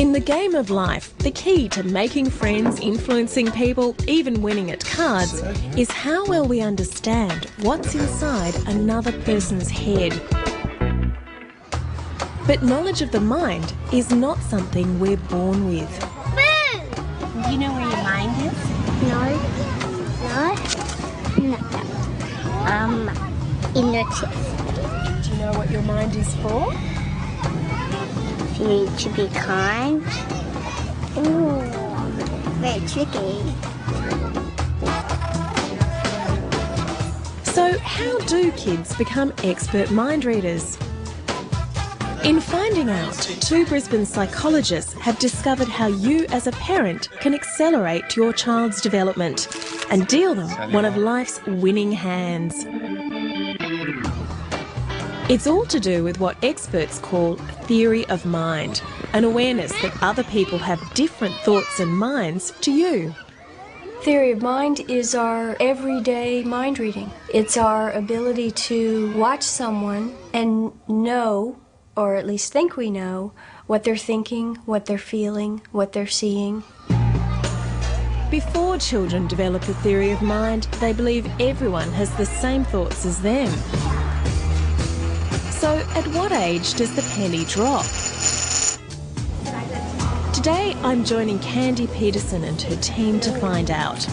In the game of life, the key to making friends, influencing people, even winning at cards, is how well we understand what's inside another person's head. But knowledge of the mind is not something we're born with. Do you know where your mind is? No. In your chest. Do you know what your mind is for? For you to be kind. Ooh, very tricky. So how do kids become expert mind readers? In finding out, 2 Brisbane psychologists have discovered how you as a parent can accelerate your child's development and deal them one of life's winning hands. It's all to do with what experts call theory of mind, an awareness that other people have different thoughts and minds to you. Theory of mind is our everyday mind reading. It's our ability to watch someone and know, or at least think we know, what they're thinking, what they're feeling, what they're seeing. Before children develop a theory of mind, they believe everyone has the same thoughts as them. So at what age does the penny drop? Today I'm joining Candy Peterson and her team to find out.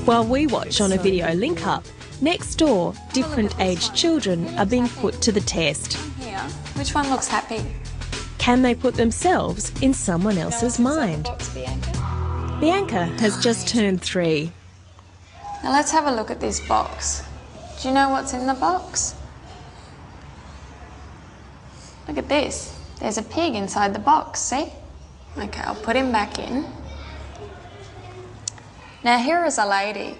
While we watch on a video link up, next door, different aged children are being put to the test. Which one looks happy? Can they put themselves in someone else's mind? Bianca has just turned 3. Now let's have a look at this box. Do you know what's in the box? Look at this. There's a pig inside the box, see? Okay, I'll put him back in. Now here is a lady.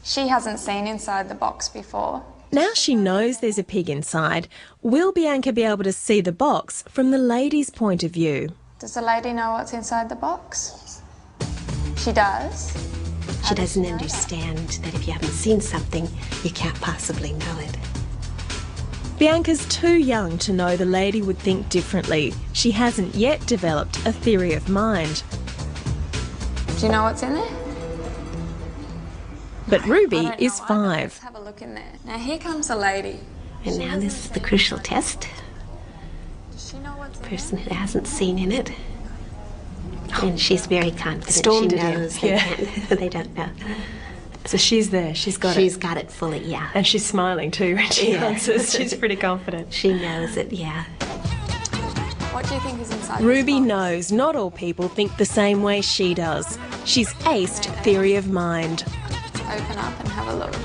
She hasn't seen inside the box before. Now she knows there's a pig inside, will Bianca be able to see the box from the lady's point of view? Does the lady know what's inside the box? She does? She doesn't understand that if you haven't seen something, you can't possibly know it. Bianca's too young to know the lady would think differently. She hasn't yet developed a theory of mind. Do you know what's in there? But Ruby is 5. Let's have a look in there. Now here comes a lady. And now this is the crucial test. Does she know what's in there? Person who hasn't seen in it. And she's very confident. Stormed she it in, knows yeah. they don't know. So she's there, she's got it. She's got it fully, yeah. And she's smiling too when she answers. She's pretty confident. She knows it, yeah. What do you think is inside Ruby this box? knows not all people think the same way she does. She's aced theory of mind. Open up and have a look.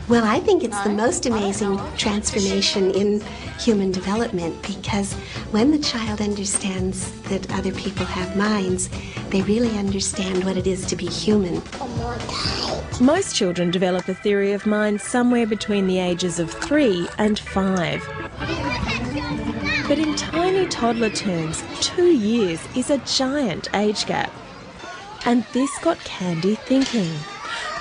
Well, I think it's the most amazing transformation in human development, because when the child understands that other people have minds, they really understand what it is to be human. Most children develop a theory of mind somewhere between the ages of 3 and 5. But in tiny toddler terms, 2 years is a giant age gap. And this got Candy thinking.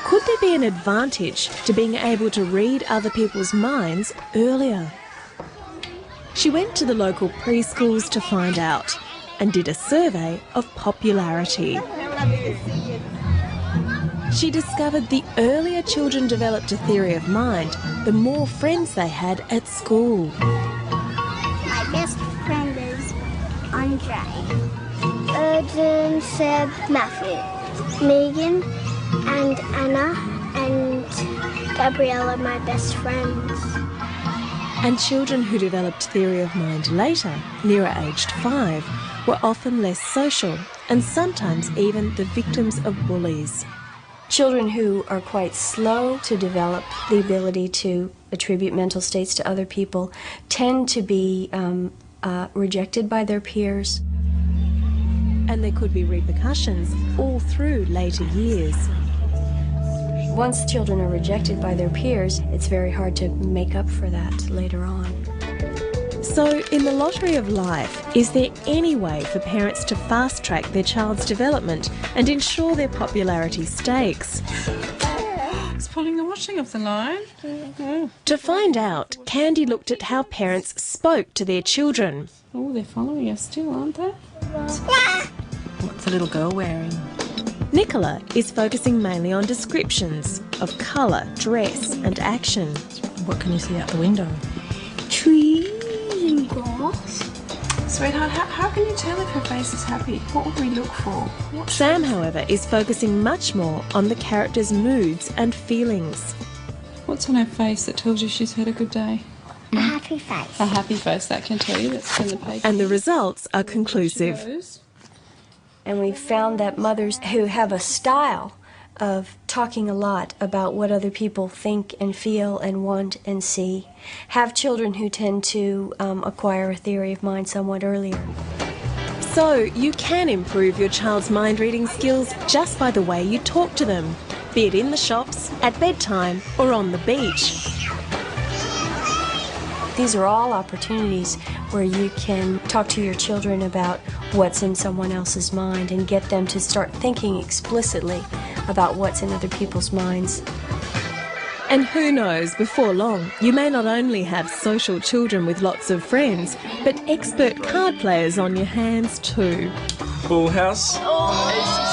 Could there be an advantage to being able to read other people's minds earlier? She went to the local preschools to find out and did a survey of popularity. She discovered the earlier children developed a theory of mind, the more friends they had at school. My best friend is Andre. Erdem, Seb, Matthew, Megan, and Anna and Gabrielle are my best friends. And children who developed theory of mind later, nearer aged 5, were often less social and sometimes even the victims of bullies. Children who are quite slow to develop the ability to attribute mental states to other people tend to be rejected by their peers. And there could be repercussions all through later years. Once children are rejected by their peers, it's very hard to make up for that later on. So, in the lottery of life, is there any way for parents to fast-track their child's development and ensure their popularity stakes? It's pulling the washing off the line. Oh. To find out, Candy looked at how parents spoke to their children. Oh, they're following us still, aren't they? What's the little girl wearing? Nicola is focusing mainly on descriptions of colour, dress and action. What can you see out the window? Trees and grass. Sweetheart, how can you tell if her face is happy? What would we look for? Sam, however, is focusing much more on the character's moods and feelings. What's on her face that tells you she's had a good day? A happy face. A happy face, that can tell you. That's in the paper. And the results are conclusive. And we've found that mothers who have a style of talking a lot about what other people think and feel and want and see have children who tend to acquire a theory of mind somewhat earlier. So you can improve your child's mind reading skills just by the way you talk to them, be it in the shops, at bedtime or on the beach. These are all opportunities where you can talk to your children about what's in someone else's mind and get them to start thinking explicitly about what's in other people's minds. And who knows, before long, you may not only have social children with lots of friends, but expert card players on your hands too. Full house. Oh,